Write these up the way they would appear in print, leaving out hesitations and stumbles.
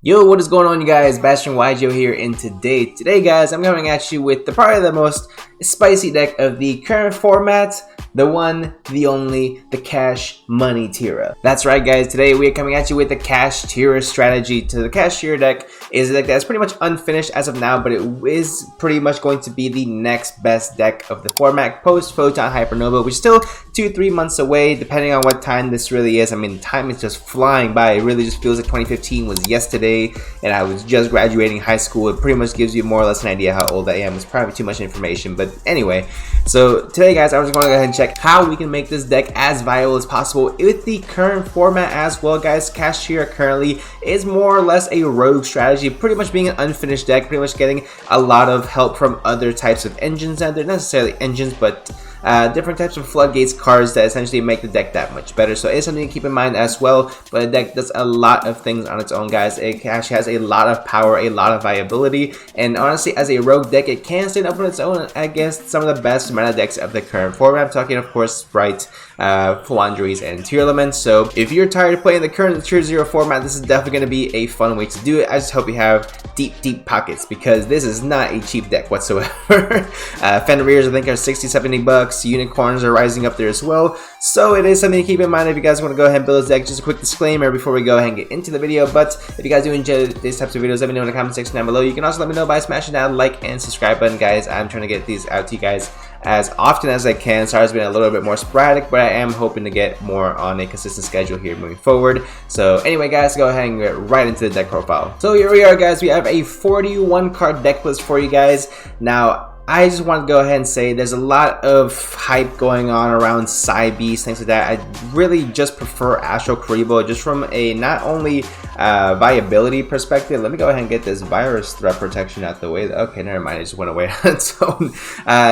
Yo, what is going on, you guys? Bashtian YGO here, and today guys, I'm coming at you with probably the most spicy deck of the current format, the one, the only, the Kashtira. That's right, guys. Today we are coming at you with the Kashtira strategy. The Kashtira deck is a deck that's pretty much unfinished as of now, but it is pretty much going to be the next best deck of the format post Photon Hypernova, which is still 2-3 months away, depending on what time this really is. I mean, time is just flying by. It really just feels like 2015 was yesterday, and I was just graduating high school. It pretty much gives you more or less an idea how old I am. It's probably too much information, but anyway. So today, guys, I was going to go ahead and check how we can make this deck as viable as possible with the current format as well, guys. Kashtira currently is more or less a rogue strategy, pretty much being an unfinished deck, pretty much getting a lot of help from other types of engines, and they're not necessarily engines, but different types of floodgates cards that essentially make the deck that much better. So it's something to keep in mind as well. But the deck does a lot of things on its own, guys. It actually has a lot of power, a lot of viability, and honestly, as a rogue deck, it can stand up on its own against some of the best meta decks of the current format. I'm talking, of course, Sprite, Flandries, and Tier Elements. So if you're tired of playing the current Tier 0 format, this is definitely going to be a fun way to do it. I just hope you have deep pockets, because this is not a cheap deck whatsoever. Fenriers, I think, are 60-70 bucks. Unicorns are rising up there as well, so it is something to keep in mind if you guys want to go ahead and build this deck. Just a quick disclaimer before we go ahead and get into the video, but if you guys do enjoy these types of videos, let me know in the comment section down below. You can also let me know by smashing that like and subscribe button, guys. I'm trying to get these out to you guys as often as I can. Sorry, it's been a little bit more sporadic, but I am hoping to get more on a consistent schedule here moving forward. So anyway, guys, go ahead and get right into the deck profile. So here we are, guys. We have a 41 card deck list for you guys. Now, I just want to go ahead and say there's a lot of hype going on around psy-beast, things like that. I really just prefer Astral Kuriboh, just from a not only viability perspective. Let me go ahead and get this virus threat protection out the way. Okay, never mind, it just went away on its own.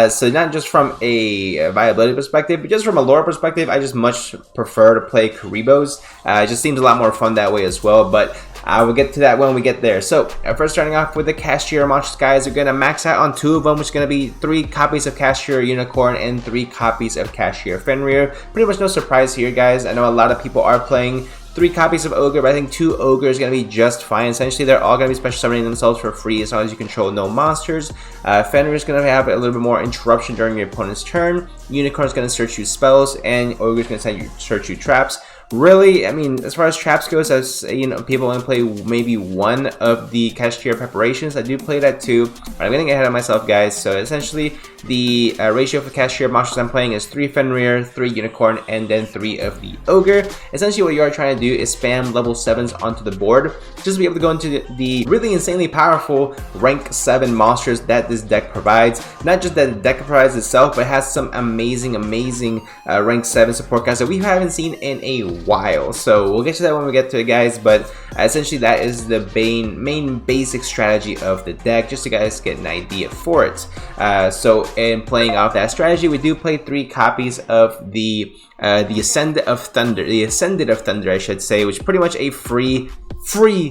So not just from a viability perspective, but just from a lore perspective, I just much prefer to play Kuribohs. It just seems a lot more fun that way as well, but I will get to that when we get there. So first, starting off with the Kashtira monsters, guys, we're going to max out on 2 of them, which is going to be 3 copies of Kashtira Unicorn and 3 copies of Kashtira Fenrir. Pretty much no surprise here, guys. I know a lot of people are playing 3 copies of Ogre, but I think 2 Ogre is going to be just fine. Essentially, they're all going to be special summoning themselves for free as long as you control no monsters. Fenrir is going to have a little bit more interruption during your opponent's turn. Unicorn is going to search you spells, and Ogre is going to search you traps. Really, I mean, as far as traps goes, as you know, people want to play maybe 1 of the Kashtira preparations. I do play that too, but I'm getting ahead of myself, guys. So essentially, the ratio for Kashtira monsters I'm playing is 3 Fenrir, 3 Unicorn, and then 3 of the Ogre. Essentially, what you are trying to do is spam level 7s onto the board, just to be able to go into the really insanely powerful rank 7 monsters that this deck provides. Not just that the deck provides itself, but it has some amazing rank 7 support guys that we haven't seen in a while. So we'll get to that when we get to it, guys, but essentially that is the main basic strategy of the deck, just so you guys get an idea for it. So in playing off that strategy, we do play 3 copies of the Ascendant of Thunder, I should say, which is pretty much a free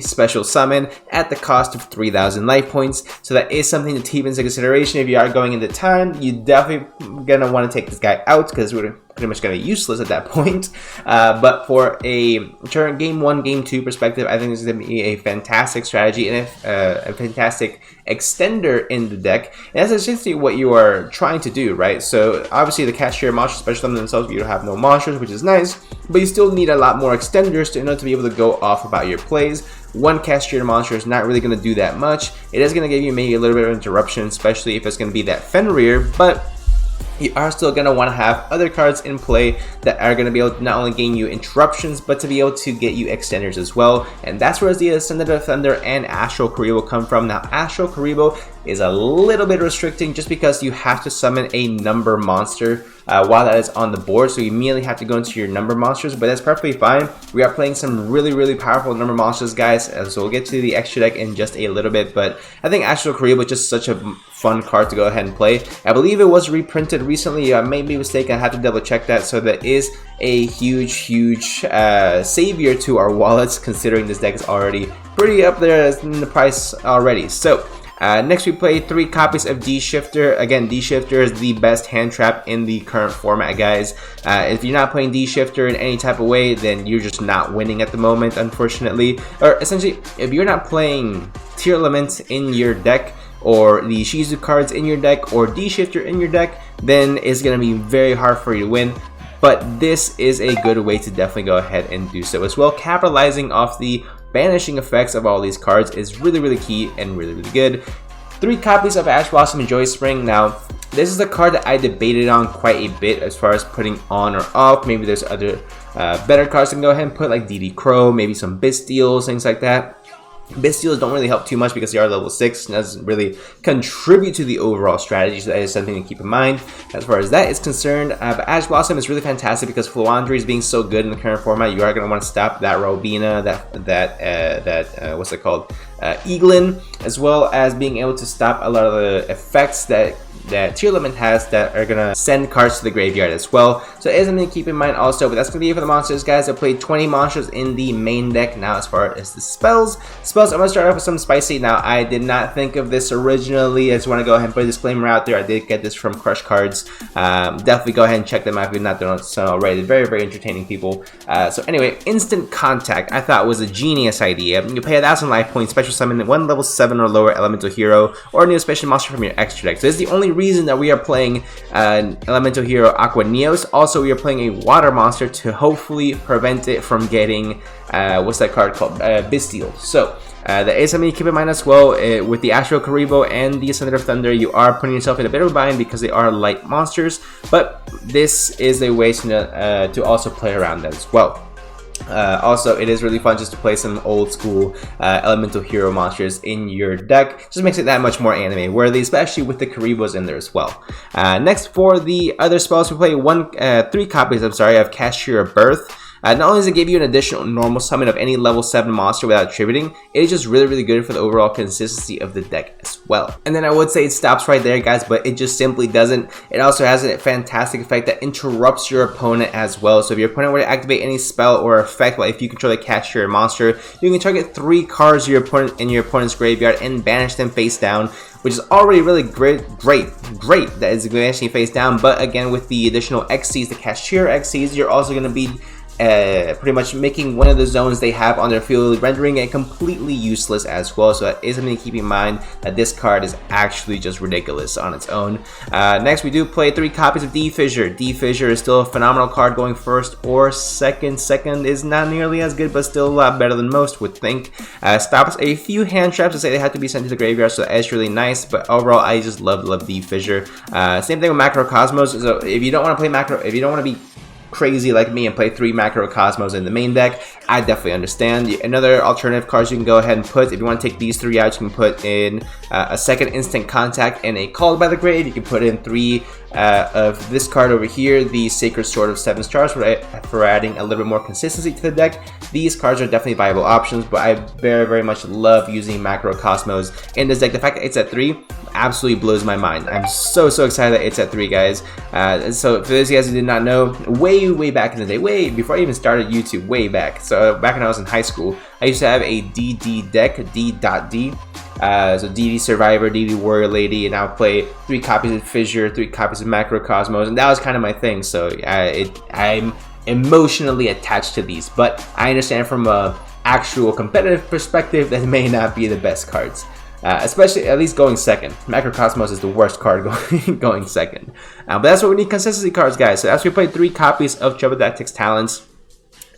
special summon at the cost of 3,000 life points. So that is something to take into consideration if you are going into time. You definitely gonna want to take this guy out, because we're pretty much gonna be useless at that point. But for a turn game 1, game 2 perspective, I think this is gonna be a fantastic strategy and a fantastic extender in the deck. And that's essentially what you are trying to do, right? So obviously the Kashtira monsters special summon themselves, but you don't have no monsters, which is nice, but you still need a lot more extenders in order to be able to go off about your plays. 1 Kashtira monster is not really going to do that much. It is going to give you maybe a little bit of interruption, especially if it's going to be that Fenrir, but you are still going to want to have other cards in play that are going to be able to not only gain you interruptions, but to be able to get you extenders as well. And that's where the Ascendant of Thunder and Astral Kuriboh come from. Now, Astral Kuriboh is a little bit restricting just because you have to summon a number monster while that is on the board, so you immediately have to go into your number monsters, but that's perfectly fine. We are playing some really powerful number monsters, guys, so we'll get to the extra deck in just a little bit, but I think Astral Kuriboh is just such a fun card to go ahead and play. I believe it was reprinted recently. I may be mistaken, I have to double check that, so that is a huge savior to our wallets, considering this deck is already pretty up there in the price already. So Next we play 3 copies of D-Shifter. Again, D-Shifter is the best hand trap in the current format, guys. If you're not playing D-Shifter in any type of way, then you're just not winning at the moment, unfortunately. Or essentially, if you're not playing tier elements in your deck, or the Shizu cards in your deck, or D-Shifter in your deck, then it's going to be very hard for you to win. But this is a good way to definitely go ahead and do so as well. Capitalizing off the banishing effects of all these cards is really key and really good. 3 copies of Ash Blossom and Joy Spring. Now, this is a card that I debated on quite a bit as far as putting on or off. Maybe there's other better cards to go ahead and put, like DD Crow, maybe some Bisteals, things like that. Bisteals don't really help too much because they are level 6 and doesn't really contribute to the overall strategy, so that is something to keep in mind as far as that is concerned. But Ash Blossom is really fantastic because Floowandereeze is being so good in the current format. You are going to want to stop that Robina, what's it called, Eaglin, as well as being able to stop a lot of the effects that tier limit has that are gonna send cards to the graveyard as well. So it is something to keep in mind also. But that's gonna be it for the monsters, guys. I played 20 monsters in the main deck. Now as far as the spells, I'm gonna start off with some spicy. Now I did not think of this originally. I just want to go ahead and put a disclaimer out there. I did get this from Crush Cards. Definitely go ahead and check them out if you've not done so already. Very entertaining people. So anyway, Instant Contact I thought was a genius idea. You pay 1,000 life points, special summon 1 level 7 or lower elemental hero or a new special monster from your extra deck. So this is the only reason that we are playing elemental hero Aqua Neos. Also, we are playing a water monster to hopefully prevent it from getting what's that card called, Bisteal. So that is something to keep in mind as well. With the Astral Kuriboh and the Ascendant of Thunder, you are putting yourself in a bit of a bind because they are light monsters, but this is a way to also play around that as well. Also, it is really fun just to play some old school elemental hero monsters in your deck. Just makes it that much more anime worthy, especially with the Kuribohs in there as well. Next, for the other spells, we play 3 copies of Kashtira Birth. Not only does it give you an additional normal summon of any level 7 monster without attributing, it is just really good for the overall consistency of the deck as well. And then I would say it stops right there, guys, but it just simply doesn't. It also has a fantastic effect that interrupts your opponent as well. So if your opponent were to activate any spell or effect, like if you control a Kashtira monster, you can target 3 cards in your opponent's graveyard and banish them face down, which is already really great that it's banishing face down. But again, with the additional XCs, the Kashtira XCs, you're also going to be pretty much making one of the zones they have on their field, rendering it completely useless as well. So that is something to keep in mind, that this card is actually just ridiculous on its own. Next, we do play 3 copies of D-Fissure. D-Fissure is still a phenomenal card going first or second. Second is not nearly as good, but still a lot better than most would think. Stops a few hand traps to say they have to be sent to the graveyard, so that is really nice. But overall, I just love D-Fissure. Same thing with Macrocosmos. So if you don't want to play if you don't want to be crazy like me and play 3 Macrocosmos in the main deck, I definitely understand. Another alternative cards you can go ahead and put, if you want to take these 3 out, you can put in a second Instant Contact and a Called by the Grave. You can put in 3 of this card over here, the Sacred Sword of 7 stars, for adding a little bit more consistency to the deck. These cards are definitely viable options, but I very much love using Macrocosmos in this deck. The fact that it's at 3 absolutely blows my mind. I'm so excited that it's at 3, guys. So for those guys who did not know, way back in the day, way before I even started YouTube, way back. So back when I was in high school, I used to have a DD deck, D.D. So DD Survivor, DD Warrior Lady, and I would play 3 copies of Fissure, 3 copies of Macrocosmos, and that was kind of my thing. So I'm emotionally attached to these, but I understand from a actual competitive perspective that may not be the best cards. Especially, at least going second. Macrocosmos is the worst card going second. But that's what we need, consistency cards, guys. So after we played 3 copies of Trouble Tactics Talents,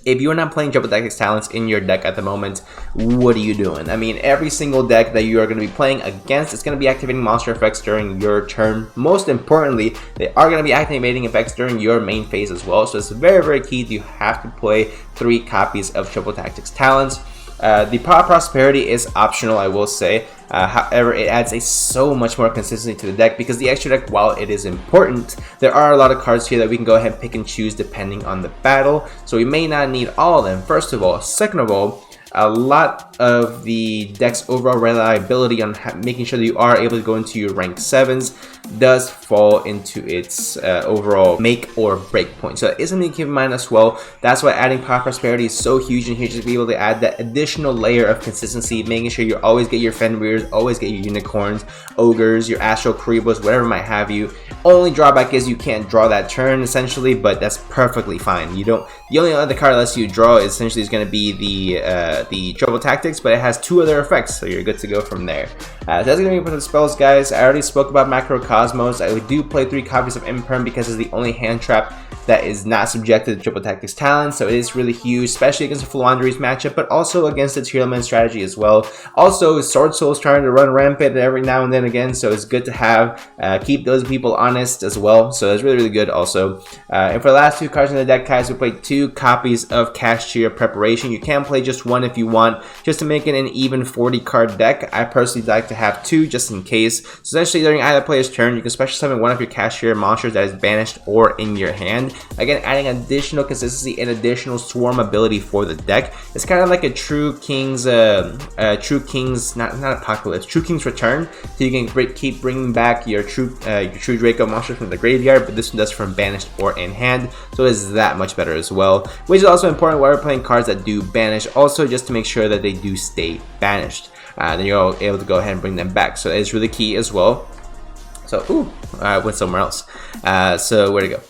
if you're not playing Trouble Tactics Talents in your deck at the moment, what are you doing? I mean, every single deck that you are going to be playing against is going to be activating monster effects during your turn. Most importantly, they are going to be activating effects during your main phase as well. So it's very key. You have to play 3 copies of Trouble Tactics Talents. The Power Prosperity is optional, I will say. However, it adds so much more consistency to the deck, because the extra deck, while it is important, there are a lot of cards here that we can go ahead and pick and choose depending on the battle. So we may not need all of them, first of all. Second of all, a lot of the deck's overall reliability on making sure that you are able to go into your rank 7s does fall into its overall make or break point. So that is something to keep in mind as well. That's why adding Power Prosperity is so huge in here, just to be able to add that additional layer of consistency, making sure you always get your Fenrir's, always get your Unicorns, Ogres, your Astral Kuribohs, whatever might have you. Only drawback is you can't draw that turn essentially, but that's perfectly fine. You don't. The only other card that lets you draw essentially is going to be the Trouble Tactics, but it has 2 other effects, so you're good to go from there. So that's going to be for the spells, guys. I already spoke about Macrocosmos. I do play 3 copies of Imperm because it's the only hand trap that is not subjected to Triple Tactics talent, so it is really huge, especially against the Fluandere's matchup, but also against the Tearlament strategy as well. Also, Sword Soul's trying to run rampant every now and then again, so it's good to have, keep those people honest as well, so it's really, really good also. And for the last 2 cards in the deck, guys, we played 2 copies of Kashtira Preparation. You can play just 1 if you want, just to make it an even 40 card deck. I personally like to have 2 just in case. So essentially, during either player's turn, you can special summon one of your Kashtira monsters that is banished or in your hand. Again, adding additional consistency and additional swarm ability for the deck. It's kind of like a True King's, not Apocalypse, True King's Return. So you can keep bringing back your True Draco monsters from the graveyard, but this one does from banished or in hand, so it is that much better as well. Which is also important while we're playing cards that do banish, also just to make sure that they do stay banished. Then you're able to go ahead and bring them back, so it's really key as well. So, I went somewhere else. So where to go?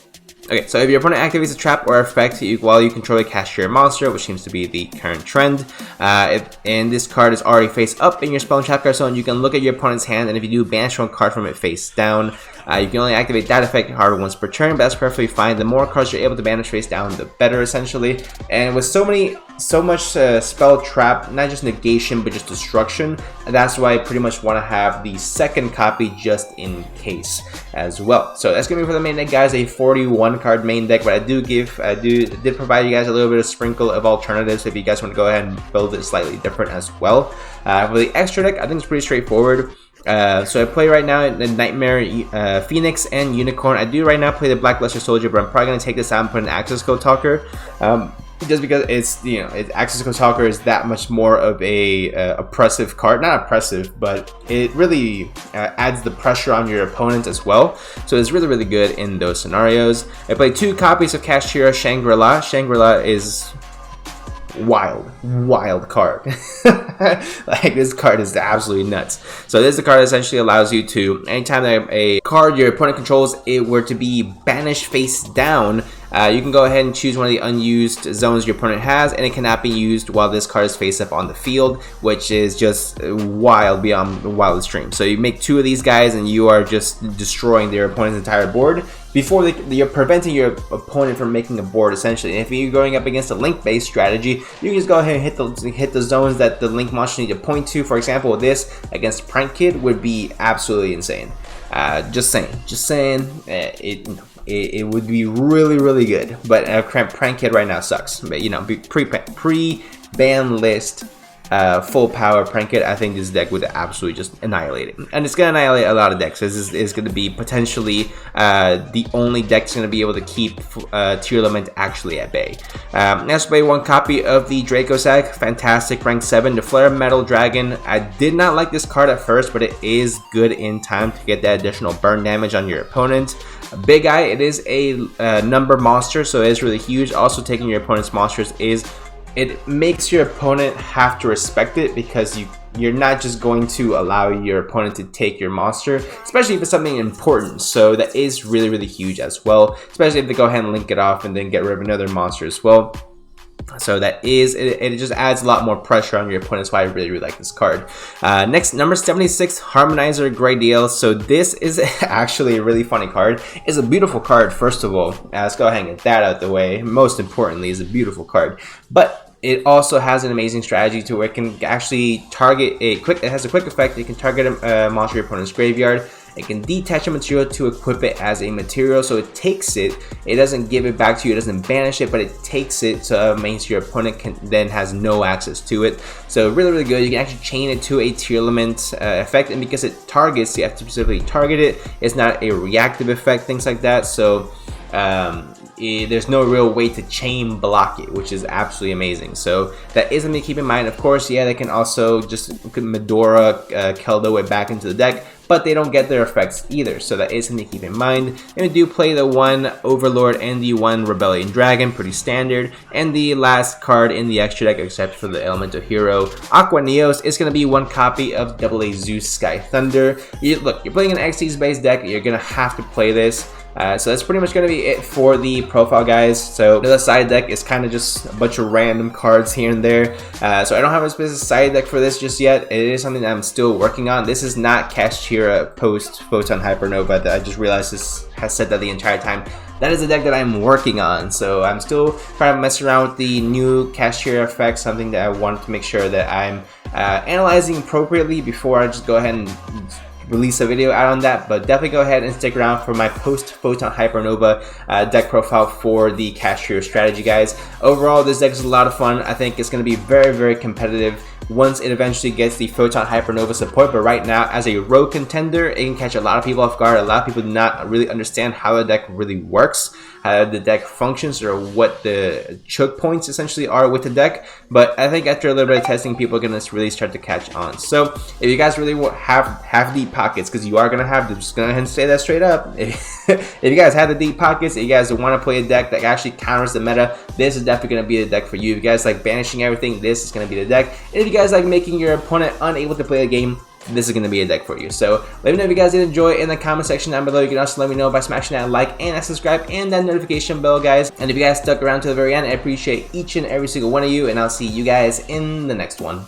Okay, so if your opponent activates a trap or effect while you control a Kashtira monster, which seems to be the current trend, and this card is already face up in your spell and trap card zone, you can look at your opponent's hand, and if you do, banish 1 card from it face down. You can only activate that effect however once per turn, but that's perfectly fine. The more cards you're able to banish face down, the better essentially. And with so much spell trap, not just negation but just destruction, that's why I pretty much want to have the second copy just in case as well. So that's gonna be for the main deck, guys, a 41 card main deck, but I did provide you guys a little bit of sprinkle of alternatives if you guys want to go ahead and build it slightly different as well. For the extra deck, I think it's pretty straightforward. So I play right now the Nightmare, Phoenix, and Unicorn. I do right now play the Black Luster Soldier, but I'm probably going to take this out and put an Access Code Talker. Just because it's, Access Code Talker is that much more of a oppressive card. Not oppressive, but it really adds the pressure on your opponent as well. So it's really, really good in those scenarios. I played 2 copies of Kashtira Shangri-La. Shangri-La is wild card. Like, this card is absolutely nuts. So this is the card that essentially allows you to, anytime that a card your opponent controls it were to be banished face down, you can go ahead and choose one of the unused zones your opponent has, and it cannot be used while this card is face up on the field, which is just wild beyond the wildest dream. So you make 2 of these guys and you are just destroying their opponent's entire board before you're preventing your opponent from making a board essentially. And if you're going up against a link-based strategy, you can just go ahead and hit the zones that the link monster need to point to. For example, this against Prank Kid would be absolutely insane. Just saying, it would be really, really good. But Prank Kid right now sucks. But pre-ban list, full power Prank Kid, I think this deck would absolutely just annihilate it. And it's going to annihilate a lot of decks. This is going to be potentially the only deck that's going to be able to keep Tearlament actually at bay. Let's play 1 copy of the Dracossack. Fantastic, rank 7. The Flare Metal Dragon. I did not like this card at first, but it is good in time to get that additional burn damage on your opponent. Big Eye, it is a number monster, so it is really huge. Also, taking your opponent's monsters it makes your opponent have to respect it, because you're not just going to allow your opponent to take your monster, especially if it's something important. So that is really, really huge as well, especially if they go ahead and link it off and then get rid of another monster as well. So that is, it just adds a lot more pressure on your opponent. That's why I really, really like this card. Next, number 76, Harmonizer Gradiel. So this is actually a really funny card. It's a beautiful card, first of all. Let's go ahead and get that out of the way. Most importantly, it's a beautiful card. But it also has an amazing strategy to where it can actually target it has a quick effect. It can target a monster in your opponent's graveyard. It can detach a material to equip it as a material, so it takes it. It doesn't give it back to you, it doesn't banish it, but it takes it, so it means your opponent then has no access to it. So really, really good. You can actually chain it to a Tearlament effect, and because it targets, you have to specifically target it. It's not a reactive effect, things like that. So there's no real way to chain block it, which is absolutely amazing. So that is something to keep in mind. Of course, yeah, they can also just Medora Keldo it back into the deck, but they don't get their effects either, so that is something to keep in mind. And we do play the one Overlord and the one Rebellion Dragon, pretty standard. And the last card in the extra deck, except for the Elemental Hero Aqua Neos, is going to be one copy of AA Zeus Sky Thunder. Look, you're playing an Xyz based deck, you're going to have to play this. So that's pretty much going to be it for the profile, guys. So the side deck is kind of just a bunch of random cards here and there. So I don't have a specific side deck for this just yet. It is something that I'm still working on. This is not Kashtira post Photon Hypernova. That I just realized this has said that the entire time. That is a deck that I'm working on. So I'm still trying to mess around with the new Kashtira effect, something that I want to make sure that I'm analyzing appropriately before I just go ahead and release a video out on that. But definitely go ahead and stick around for my post Photon Hypernova deck profile for the Kashtira strategy, guys. Overall, this deck is a lot of fun. I think it's going to be very, very competitive once it eventually gets the Photon Hypernova support. But right now, as a rogue contender, it can catch a lot of people off guard. A lot of people do not really understand how the deck really works, how the deck functions, or what the choke points essentially are with the deck. But I think after a little bit of testing, people are going to really start to catch on. So if you guys really have deep pockets, because you are going to have them, just go ahead and say that straight up. If you guys have the deep pockets, if you guys want to play a deck that actually counters the meta, this is definitely going to be the deck for you. If you guys like banishing everything, this is going to be the deck. And if you guys like making your opponent unable to play the game, this is going to be a deck for you. So let me know if you guys did enjoy in the comment section down below. You can also let me know by smashing that like and that subscribe and that notification bell, guys. And if you guys stuck around to the very end, I appreciate each and every single one of you, and I'll see you guys in the next one.